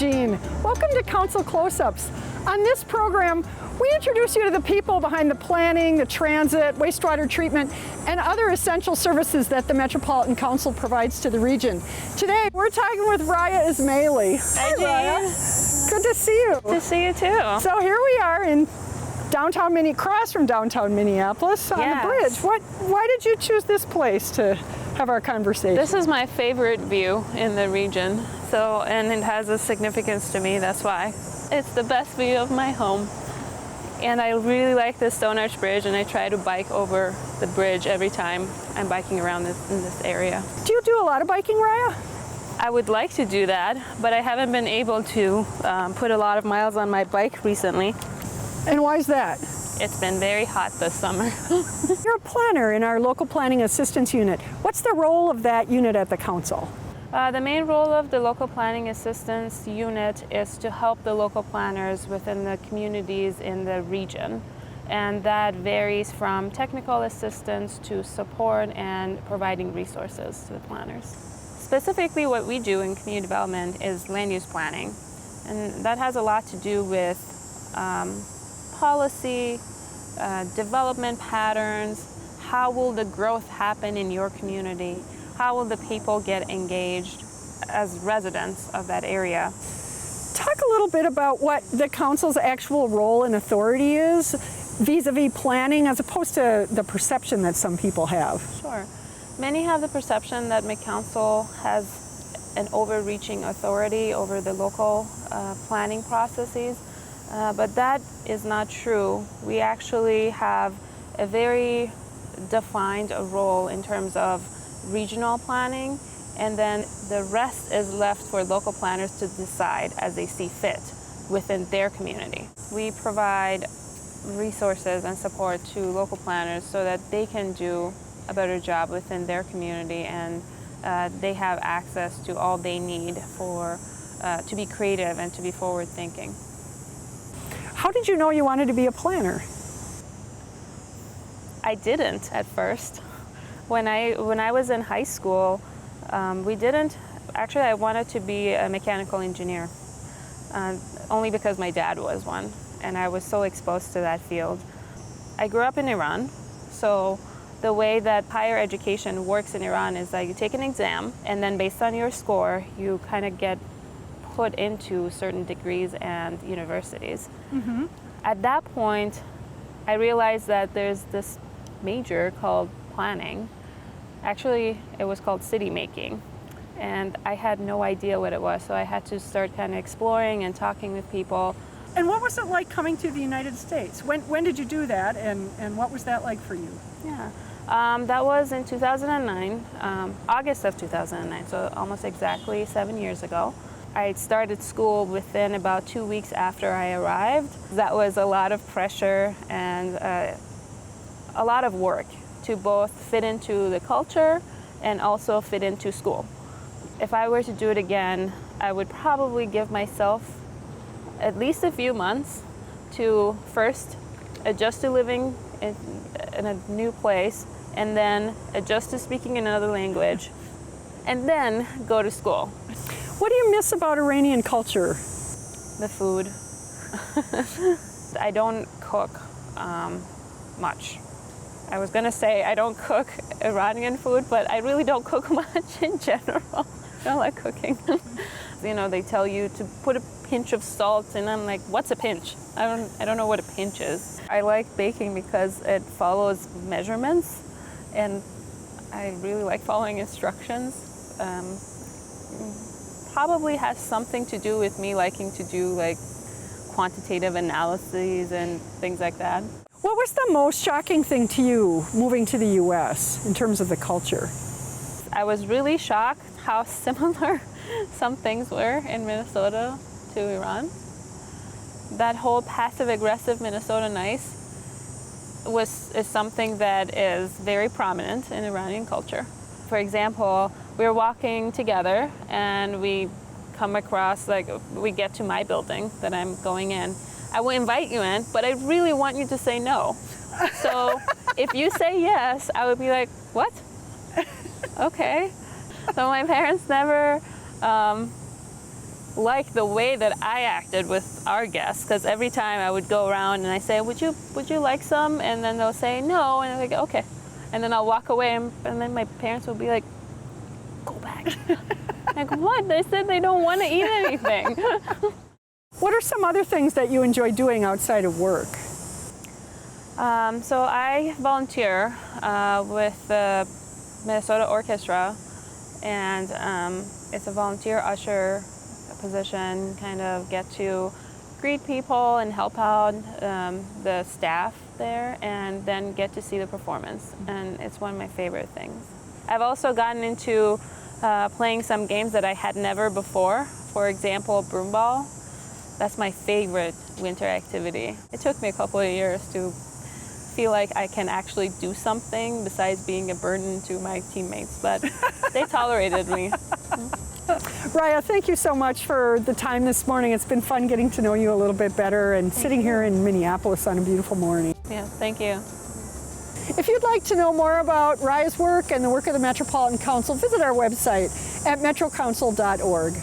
Jeanne. Welcome to Council Close-Ups. On this program, we introduce you to the people behind the planning, the transit, wastewater treatment, and other essential services that the Metropolitan Council provides to the region. Today, we're talking with Raya Esmaeili. Hi, Raya. Good to see you. Good to see you too. So here we are in across from downtown Minneapolis on the bridge. Why did you choose this place to have our conversation? This is my favorite view in the region, and it has a significance to me, that's why. It's the best view of my home. And I really like the Stone Arch Bridge, and I try to bike over the bridge every time I'm biking around in this area. Do you do a lot of biking, Raya? I would like to do that, but I haven't been able to put a lot of miles on my bike recently. And why is that? It's been very hot this summer. You're a planner in our local planning assistance unit. What's the role of that unit at the council? The main role of the local planning assistance unit is to help the local planners within the communities in the region. And that varies from technical assistance to support and providing resources to the planners. Specifically, what we do in community development is land use planning. And that has a lot to do with policy, development patterns, how will the growth happen in your community, how will the people get engaged as residents of that area. Talk a little bit about what the council's actual role and authority is vis-a-vis planning as opposed to the perception that some people have. Sure. Many have the perception that McCouncil has an overreaching authority over the local planning processes. But that is not true. We actually have a very defined role in terms of regional planning, and then the rest is left for local planners to decide as they see fit within their community. We provide resources and support to local planners so that they can do a better job within their community, and they have access to all they need to be creative and to be forward-thinking. How did you know you wanted to be a planner? I didn't at first. When I was in high school, I wanted to be a mechanical engineer, only because my dad was one, and I was so exposed to that field. I grew up in Iran, so the way that higher education works in Iran is that you take an exam, and then based on your score, you kind of get put into certain degrees and universities. Mm-hmm. At that point, I realized that there's this major called planning. Actually, it was called city making, and I had no idea what it was, so I had to start kind of exploring and talking with people. And what was it like coming to the United States? When did you do that, and what was that like for you? Yeah, that was in 2009, August of 2009, so almost exactly 7 years ago. I started school within about 2 weeks after I arrived. That was a lot of pressure and a lot of work to both fit into the culture and also fit into school. If I were to do it again, I would probably give myself at least a few months to first adjust to living in a new place, and then adjust to speaking another language, and then go to school. What do you miss about Iranian culture? The food. I don't cook much. I was gonna say I don't cook Iranian food, but I really don't cook much in general. I don't like cooking. You know, they tell you to put a pinch of salt, and I'm like, what's a pinch? I don't know what a pinch is. I like baking because it follows measurements, and I really like following instructions. Probably has something to do with me liking to do like quantitative analyses and things like that. What was the most shocking thing to you moving to the U.S. in terms of the culture? I was really shocked how similar some things were in Minnesota to Iran. That whole passive-aggressive Minnesota nice is something that is very prominent in Iranian culture. For example, we were walking together and we come across, we get to my building that I'm going in. I will invite you in, but I really want you to say no. So if you say yes, I would be like, what? Okay. So my parents never like the way that I acted with our guests, because every time I would go around and I say, would you like some? And then they'll say no, and I'm like, okay. And then I'll walk away, and then my parents will be like, go back. Like, what? They said they don't want to eat anything. What are some other things that you enjoy doing outside of work? So I volunteer with the Minnesota Orchestra, and it's a volunteer usher position, kind of get to greet people and help out the staff there, and then get to see the performance, and it's one of my favorite things. I've also gotten into playing some games that I had never before. For example, broomball. That's my favorite winter activity. It took me a couple of years to feel like I can actually do something besides being a burden to my teammates, but they tolerated me. Raya, thank you so much for the time this morning. It's been fun getting to know you a little bit better and sitting here in Minneapolis on a beautiful morning. Yeah, thank you. If you'd like to know more about Raya's work and the work of the Metropolitan Council, visit our website at metrocouncil.org.